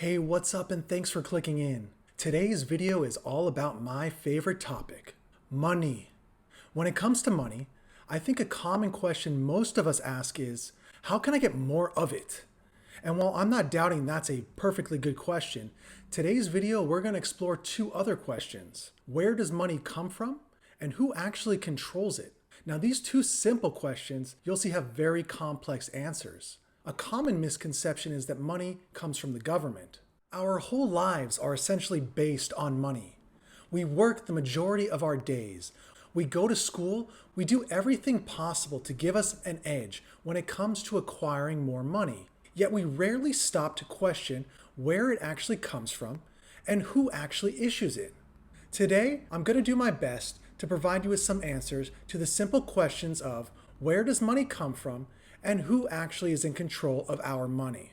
Hey, what's up and thanks for clicking in. Today's video is all about my favorite topic, money. When it comes to money, I think a common question most of us ask is, how can I get more of it? And while I'm not doubting that's a perfectly good question, today's video we're going to explore two other questions. Where does money come from? And who actually controls it? Now these two simple questions you'll see have very complex answers. A common misconception is that money comes from the government. Our whole lives are essentially based on money. We work the majority of our days. We go to school. We do everything possible to give us an edge when it comes to acquiring more money. Yet we rarely stop to question where it actually comes from and who actually issues it. Today, I'm going to do my best to provide you with some answers to the simple questions of where does money come from and who actually is in control of our money.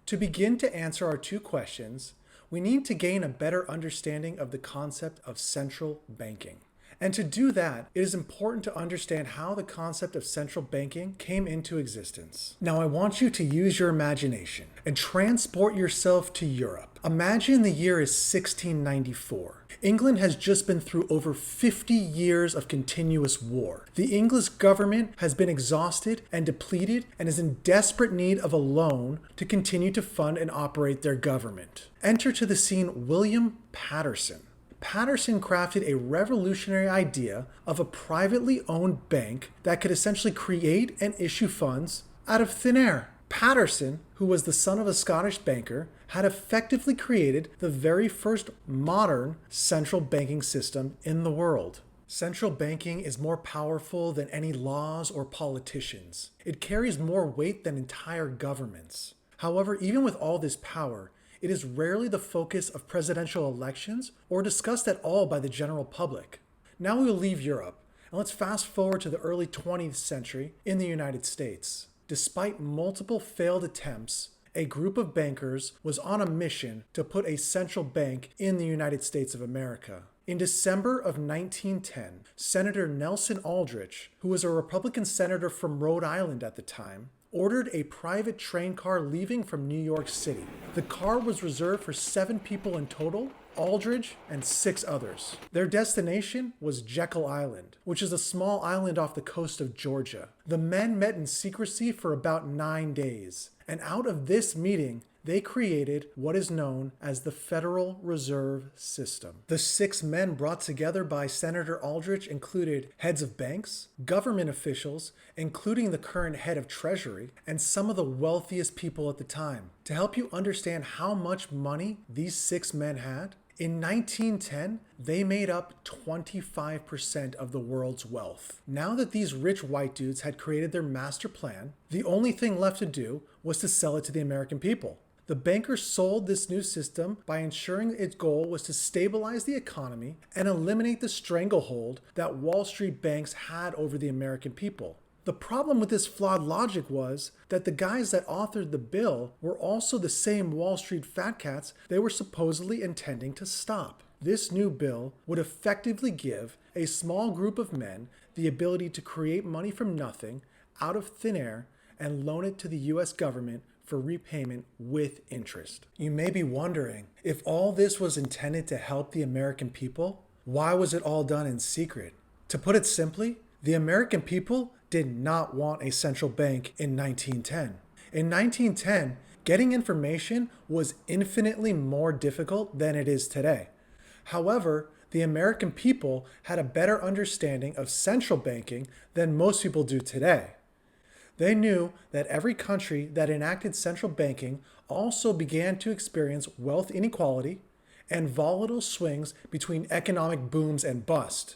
To begin to answer our two questions, we need to gain a better understanding of the concept of central banking. And to do that, it is important to understand how the concept of central banking came into existence. Now, I want you to use your imagination and transport yourself to Europe. Imagine the year is 1694. England has just been through over 50 years of continuous war. The English government has been exhausted and depleted and is in desperate need of a loan to continue to fund and operate their government. Enter to the scene William Paterson. Paterson crafted a revolutionary idea of a privately owned bank that could essentially create and issue funds out of thin air. Paterson, who was the son of a Scottish banker, had effectively created the very first modern central banking system in the world. Central banking is more powerful than any laws or politicians. It carries more weight than entire governments. However, even with all this power, it is rarely the focus of presidential elections or discussed at all by the general public. Now we will leave Europe, and let's fast forward to the early 20th century in the United States. Despite multiple failed attempts, a group of bankers was on a mission to put a central bank in the United States of America. In December of 1910, Senator Nelson Aldrich, who was a Republican senator from Rhode Island at the time, ordered a private train car leaving from New York City. The car was reserved for 7 people in total, Aldrich and 6 others. Their destination was Jekyll Island, which is a small island off the coast of Georgia. The men met in secrecy for about 9 days, and out of this meeting, they created what is known as the Federal Reserve System. The 6 men brought together by Senator Aldrich included heads of banks, government officials, including the current head of Treasury, and some of the wealthiest people at the time. To help you understand how much money these 6 men had, in 1910, they made up 25% of the world's wealth. Now that these rich white dudes had created their master plan, the only thing left to do was to sell it to the American people. The bankers sold this new system by ensuring its goal was to stabilize the economy and eliminate the stranglehold that Wall Street banks had over the American people. The problem with this flawed logic was that the guys that authored the bill were also the same Wall Street fat cats they were supposedly intending to stop. This new bill would effectively give a small group of men the ability to create money from nothing, out of thin air, and loan it to the US government for repayment with interest. You may be wondering, if all this was intended to help the American people, why was it all done in secret? To put it simply, the American people did not want a central bank in 1910. In 1910, getting information was infinitely more difficult than it is today. However, the American people had a better understanding of central banking than most people do today. They knew that every country that enacted central banking also began to experience wealth inequality and volatile swings between economic booms and bust.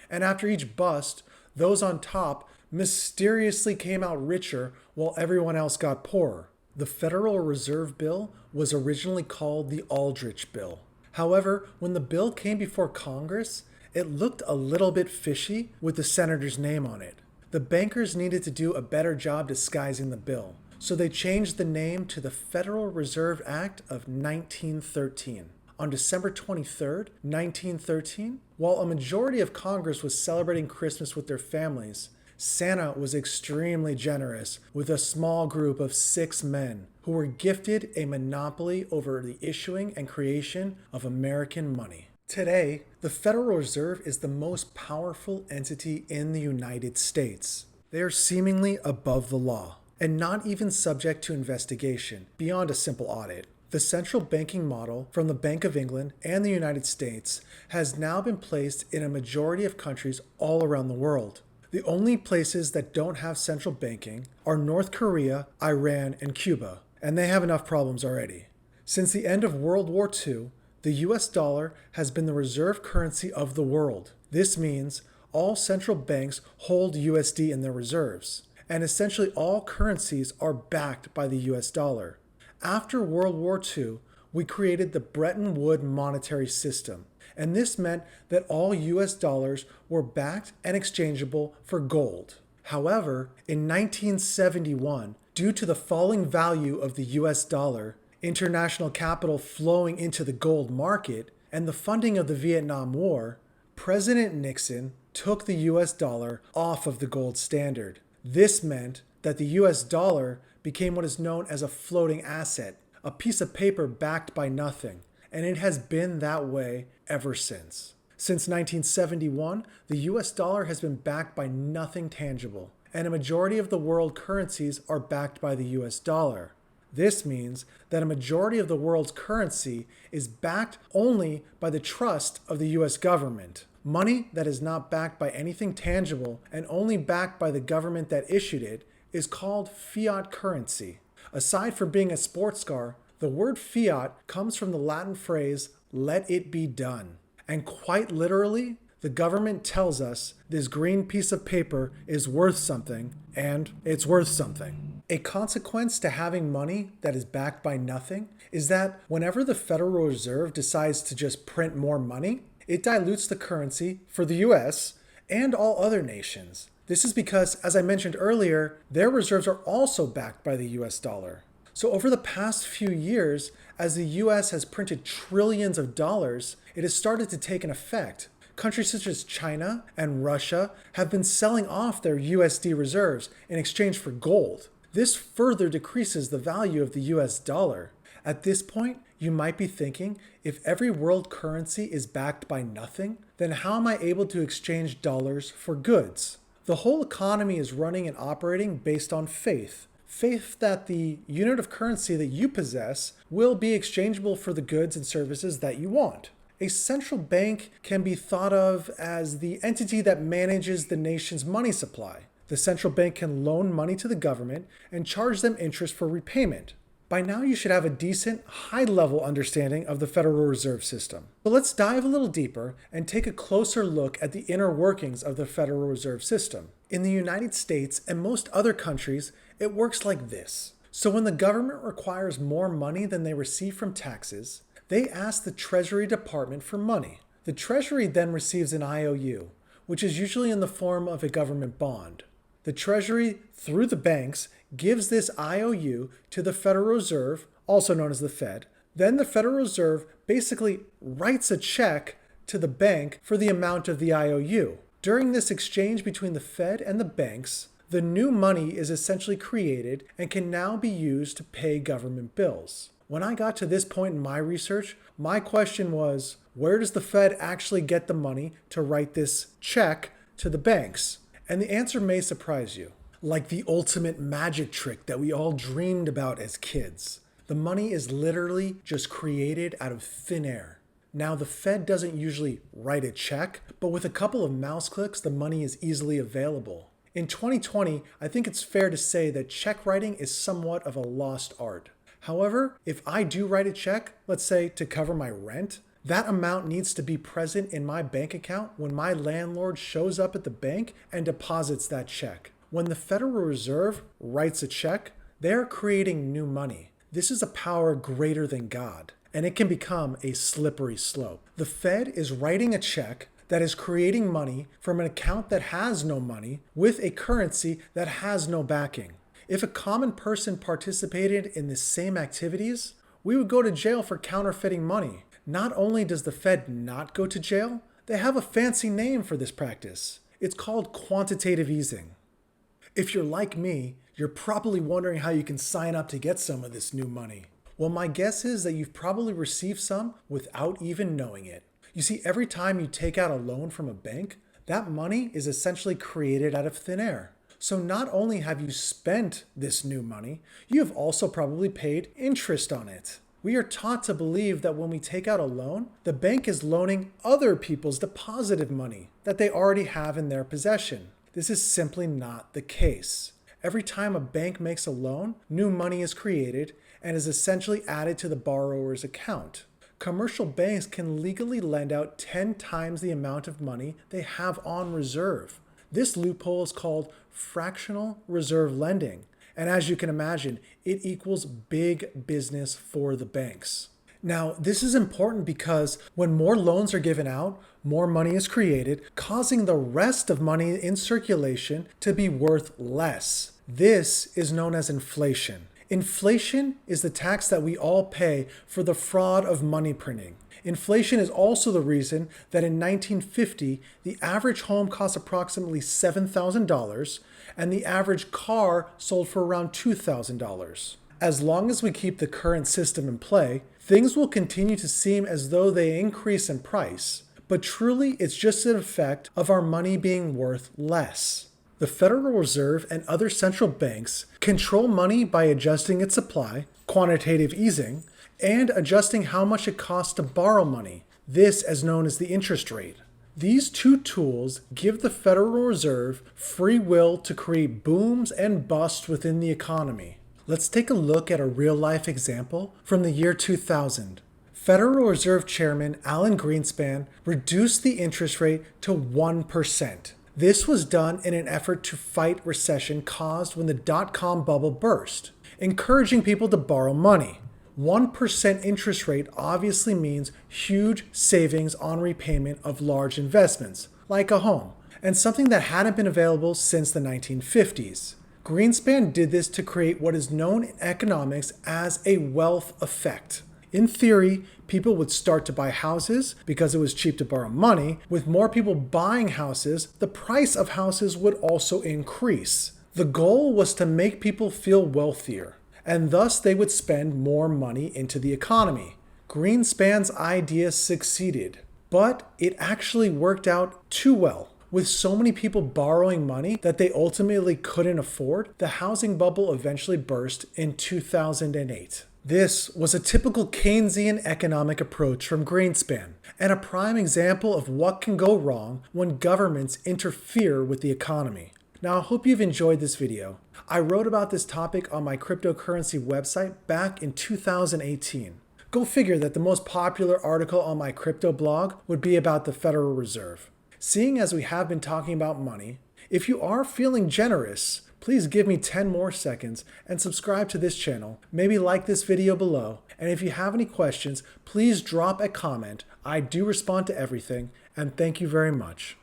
And after each bust, those on top mysteriously came out richer while everyone else got poorer. The Federal Reserve Bill was originally called the Aldrich Bill. However, when the bill came before Congress, it looked a little bit fishy with the senator's name on it. The bankers needed to do a better job disguising the bill, so they changed the name to the Federal Reserve Act of 1913. On December 23, 1913, while a majority of Congress was celebrating Christmas with their families, Santa was extremely generous with a small group of 6 men who were gifted a monopoly over the issuing and creation of American money. Today, the Federal Reserve is the most powerful entity in the United States. They are seemingly above the law and not even subject to investigation beyond a simple audit. The central banking model from the Bank of England and the United States has now been placed in a majority of countries all around the world. The only places that don't have central banking are North Korea, Iran, and Cuba, and they have enough problems already. Since the end of World War II, the US dollar has been the reserve currency of the world. This means all central banks hold USD in their reserves, and essentially all currencies are backed by the US dollar. After World War II, we created the Bretton Woods monetary system, and this meant that all US dollars were backed and exchangeable for gold. However, in 1971, due to the falling value of the US dollar, international capital flowing into the gold market, and the funding of the Vietnam War, President Nixon took the US dollar off of the gold standard. This meant that the US dollar became what is known as a floating asset, a piece of paper backed by nothing, and it has been that way ever since. Since 1971, the US dollar has been backed by nothing tangible, and a majority of the world currencies are backed by the US dollar. This means that a majority of the world's currency is backed only by the trust of the US government. Money that is not backed by anything tangible and only backed by the government that issued it is called fiat currency. Aside from being a sports car, the word fiat comes from the Latin phrase, let it be done. And quite literally, the government tells us this green piece of paper is worth something, and it's worth something. A consequence to having money that is backed by nothing is that whenever the Federal Reserve decides to just print more money, it dilutes the currency for the US and all other nations. This is because, as I mentioned earlier, their reserves are also backed by the US dollar. So over the past few years, as the US has printed trillions of dollars, it has started to take an effect. Countries such as China and Russia have been selling off their USD reserves in exchange for gold. This further decreases the value of the US dollar. At this point, you might be thinking, if every world currency is backed by nothing, then how am I able to exchange dollars for goods? The whole economy is running and operating based on faith. Faith that the unit of currency that you possess will be exchangeable for the goods and services that you want. A central bank can be thought of as the entity that manages the nation's money supply. The central bank can loan money to the government and charge them interest for repayment. By now, you should have a decent, high-level understanding of the Federal Reserve System. But let's dive a little deeper and take a closer look at the inner workings of the Federal Reserve System. In the United States and most other countries, it works like this. So when the government requires more money than they receive from taxes, they ask the Treasury Department for money. The Treasury then receives an IOU, which is usually in the form of a government bond. The Treasury, through the banks, gives this IOU to the Federal Reserve, also known as the Fed. Then the Federal Reserve basically writes a check to the bank for the amount of the IOU. During this exchange between the Fed and the banks, the new money is essentially created and can now be used to pay government bills. When I got to this point in my research, my question was, where does the Fed actually get the money to write this check to the banks? And the answer may surprise you. Like the ultimate magic trick that we all dreamed about as kids. The money is literally just created out of thin air. Now, the Fed doesn't usually write a check, but with a couple of mouse clicks, the money is easily available. In 2020, I think it's fair to say that check writing is somewhat of a lost art. However, if I do write a check, let's say to cover my rent, that amount needs to be present in my bank account when my landlord shows up at the bank and deposits that check. When the Federal Reserve writes a check, they're creating new money. This is a power greater than God, and it can become a slippery slope. The Fed is writing a check that is creating money from an account that has no money with a currency that has no backing. If a common person participated in the same activities, we would go to jail for counterfeiting money. Not only does the Fed not go to jail, they have a fancy name for this practice. It's called quantitative easing. If you're like me, you're probably wondering how you can sign up to get some of this new money. Well, my guess is that you've probably received some without even knowing it. You see, every time you take out a loan from a bank, that money is essentially created out of thin air. So not only have you spent this new money, you have also probably paid interest on it. We are taught to believe that when we take out a loan, the bank is loaning other people's deposited money that they already have in their possession. This is simply not the case. Every time a bank makes a loan, new money is created and is essentially added to the borrower's account. Commercial banks can legally lend out 10 times the amount of money they have on reserve. This loophole is called fractional reserve lending. And as you can imagine, it equals big business for the banks. Now, this is important because when more loans are given out, more money is created, causing the rest of money in circulation to be worth less. This is known as inflation. Inflation is the tax that we all pay for the fraud of money printing. Inflation is also the reason that in 1950, the average home cost approximately $7,000 and the average car sold for around $2,000. As long as we keep the current system in play, things will continue to seem as though they increase in price, but truly it's just an effect of our money being worth less. The Federal Reserve and other central banks control money by adjusting its supply, quantitative easing, and adjusting how much it costs to borrow money. This is known as the interest rate. These two tools give the Federal Reserve free will to create booms and busts within the economy. Let's take a look at a real-life example from the year 2000. Federal Reserve Chairman Alan Greenspan reduced the interest rate to 1%. This was done in an effort to fight recession caused when the dot-com bubble burst, encouraging people to borrow money. 1% interest rate obviously means huge savings on repayment of large investments, like a home, and something that hadn't been available since the 1950s. Greenspan did this to create what is known in economics as a wealth effect. In theory, people would start to buy houses because it was cheap to borrow money. With more people buying houses, the price of houses would also increase. The goal was to make people feel wealthier, and thus they would spend more money into the economy. Greenspan's idea succeeded, but it actually worked out too well. With so many people borrowing money that they ultimately couldn't afford, the housing bubble eventually burst in 2008. This was a typical Keynesian economic approach from Greenspan, and a prime example of what can go wrong when governments interfere with the economy. Now, I hope you've enjoyed this video. I wrote about this topic on my cryptocurrency website back in 2018. Go figure that the most popular article on my crypto blog would be about the Federal Reserve. Seeing as we have been talking about money, if you are feeling generous, please give me 10 more seconds and subscribe to this channel. Maybe like this video below. And if you have any questions, please drop a comment. I do respond to everything, and thank you very much.